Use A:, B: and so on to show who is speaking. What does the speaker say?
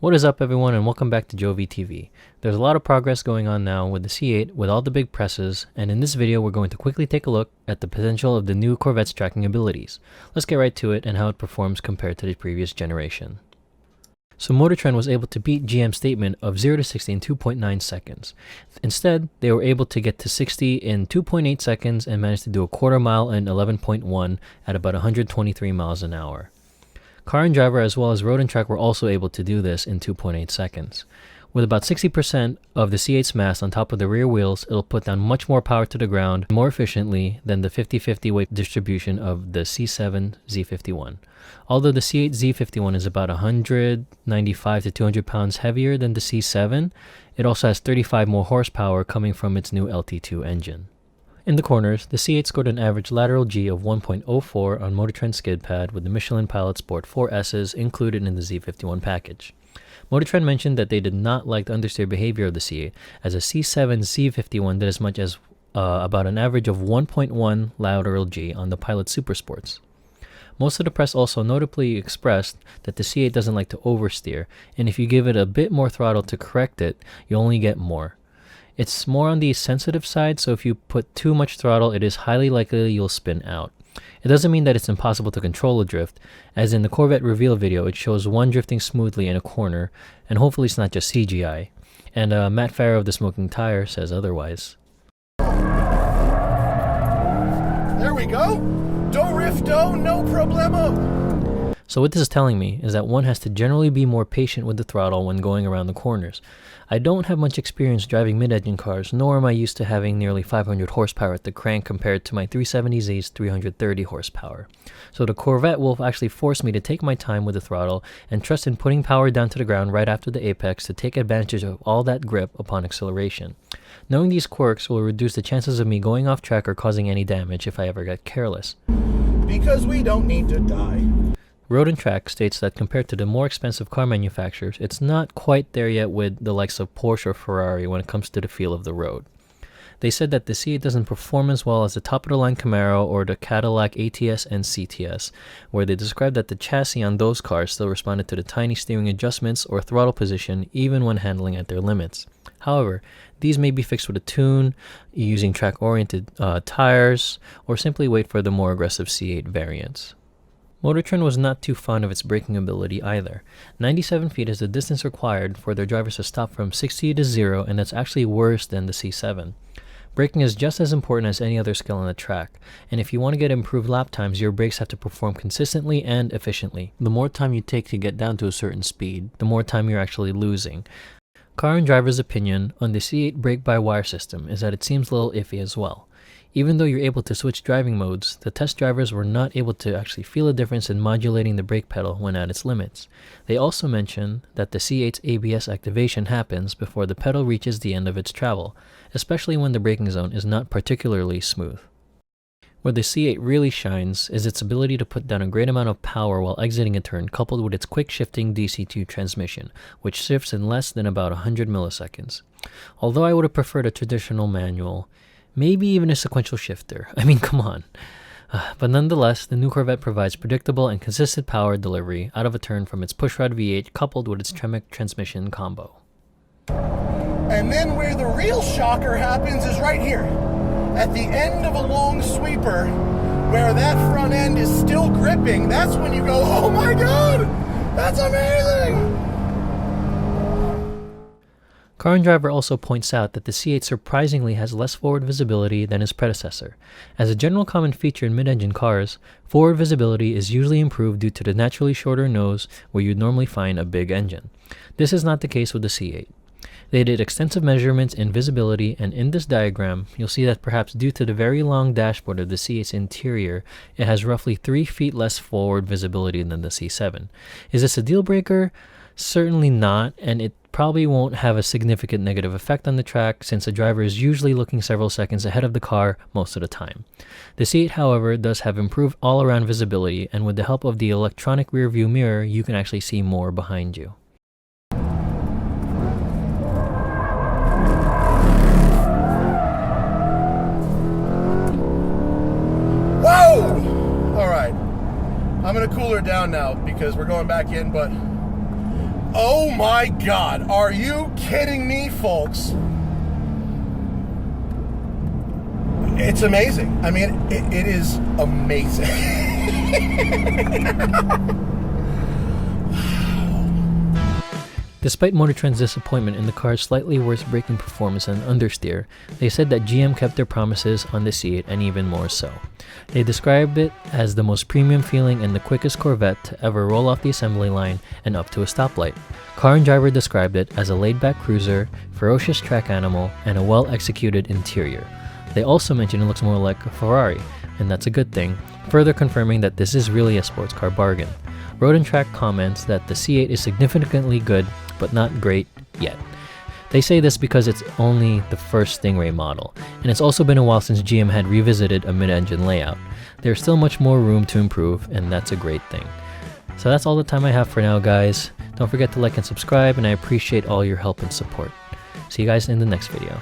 A: What is up, everyone, and welcome back to Jovi TV. There's a lot of progress going on now with the C8 with all the big presses, and in this video we're going to quickly take a look at the potential of the new Corvette's tracking abilities. Let's get right to it and how it performs compared to the previous generation. So MotorTrend was able to beat GM's statement of 0 to 60 in 2.9 seconds. Instead, they were able to get to 60 in 2.8 seconds and managed to do a quarter mile in 11.1 at about 123 miles an hour. Car and Driver as well as Road and Track were also able to do this in 2.8 seconds. With about 60% of the C8's mass on top of the rear wheels, it'll put down much more power to the ground more efficiently than the 50-50 weight distribution of the C7 Z51. Although the C8 Z51 is about 195 to 200 pounds heavier than the C7, it also has 35 more horsepower coming from its new LT2 engine. In the corners, the C8 scored an average lateral G of 1.04 on MotorTrend skid pad with the Michelin Pilot Sport 4S's included in the Z51 package. MotorTrend mentioned that they did not like the understeer behavior of the C8, as a C7 Z51 did as much as about an average of 1.1 lateral G on the Pilot Super Sports. Most of the press also notably expressed that the C8 doesn't like to oversteer, and if you give it a bit more throttle to correct it, you only get more. It's more on the sensitive side, so if you put too much throttle, it is highly likely you'll spin out. It doesn't mean that it's impossible to control a drift, as in the Corvette reveal video, it shows one drifting smoothly in a corner, and hopefully it's not just CGI. And Matt Farah of the Smoking Tire says otherwise.
B: There we go! Do riff do, no problemo!
A: So what this is telling me is that one has to generally be more patient with the throttle when going around the corners. I don't have much experience driving mid-engine cars, nor am I used to having nearly 500 horsepower at the crank compared to my 370Z's 330 horsepower. So the Corvette will actually force me to take my time with the throttle and trust in putting power down to the ground right after the apex to take advantage of all that grip upon acceleration. Knowing these quirks will reduce the chances of me going off track or causing any damage if I ever get careless.
B: Because we don't need to die.
A: Road and Track states that compared to the more expensive car manufacturers, it's not quite there yet with the likes of Porsche or Ferrari when it comes to the feel of the road. They said that the C8 doesn't perform as well as the top-of-the-line Camaro or the Cadillac ATS and CTS, where they described that the chassis on those cars still responded to the tiny steering adjustments or throttle position even when handling at their limits. However, these may be fixed with a tune, using track-oriented tires, or simply wait for the more aggressive C8 variants. MotorTrend was not too fond of its braking ability either. 97 feet is the distance required for their drivers to stop from 60 to 0, and that's actually worse than the C7. Braking is just as important as any other skill on the track, and if you want to get improved lap times, your brakes have to perform consistently and efficiently. The more time you take to get down to a certain speed, the more time you're actually losing. Car and Driver's opinion on the C8 brake-by-wire system is that it seems a little iffy as well. Even though you're able to switch driving modes, the test drivers were not able to actually feel a difference in modulating the brake pedal when at its limits. They also mention that the C8's ABS activation happens before the pedal reaches the end of its travel, especially when the braking zone is not particularly smooth. Where the C8 really shines is its ability to put down a great amount of power while exiting a turn, coupled with its quick-shifting DC2 transmission, which shifts in less than about 100 milliseconds. Although I would have preferred a traditional manual, maybe even a sequential shifter. I mean, come on. But nonetheless, the new Corvette provides predictable and consistent power delivery out of a turn from its pushrod V8 coupled with its Tremec transmission combo.
B: And then where the real shocker happens is right here. At the end of a long sweeper, where that front end is still gripping, that's when you go, oh my god, that's amazing!
A: Car and Driver also points out that the C8 surprisingly has less forward visibility than its predecessor. As a general common feature in mid-engine cars, forward visibility is usually improved due to the naturally shorter nose where you'd normally find a big engine. This is not the case with the C8. They did extensive measurements in visibility, and in this diagram, you'll see that perhaps due to the very long dashboard of the C8's interior, it has roughly 3 feet less forward visibility than the C7. Is this a deal breaker? Certainly not, and it probably won't have a significant negative effect on the track since the driver is usually looking several seconds ahead of the car most of the time. The C8, however, does have improved all-around visibility, and with the help of the electronic rear-view mirror, you can actually see more behind you.
B: Whoa! Alright, I'm gonna cool her down now because we're going back in, but Oh my God, are you kidding me, folks? It's amazing. I mean, it is amazing.
A: Despite MotorTrend's disappointment in the car's slightly worse braking performance and understeer, they said that GM kept their promises on the C8 and even more so. They described it as the most premium feeling and the quickest Corvette to ever roll off the assembly line and up to a stoplight. Car and Driver described it as a laid-back cruiser, ferocious track animal, and a well-executed interior. They also mentioned it looks more like a Ferrari, and that's a good thing, further confirming that this is really a sports car bargain. Road and Track comments that the C8 is significantly good, but not great yet. They say this because it's only the first Stingray model, and it's also been a while since GM had revisited a mid-engine layout. There's still much more room to improve, and that's a great thing. So that's all the time I have for now, guys. Don't forget to like and subscribe, and I appreciate all your help and support. See you guys in the next video.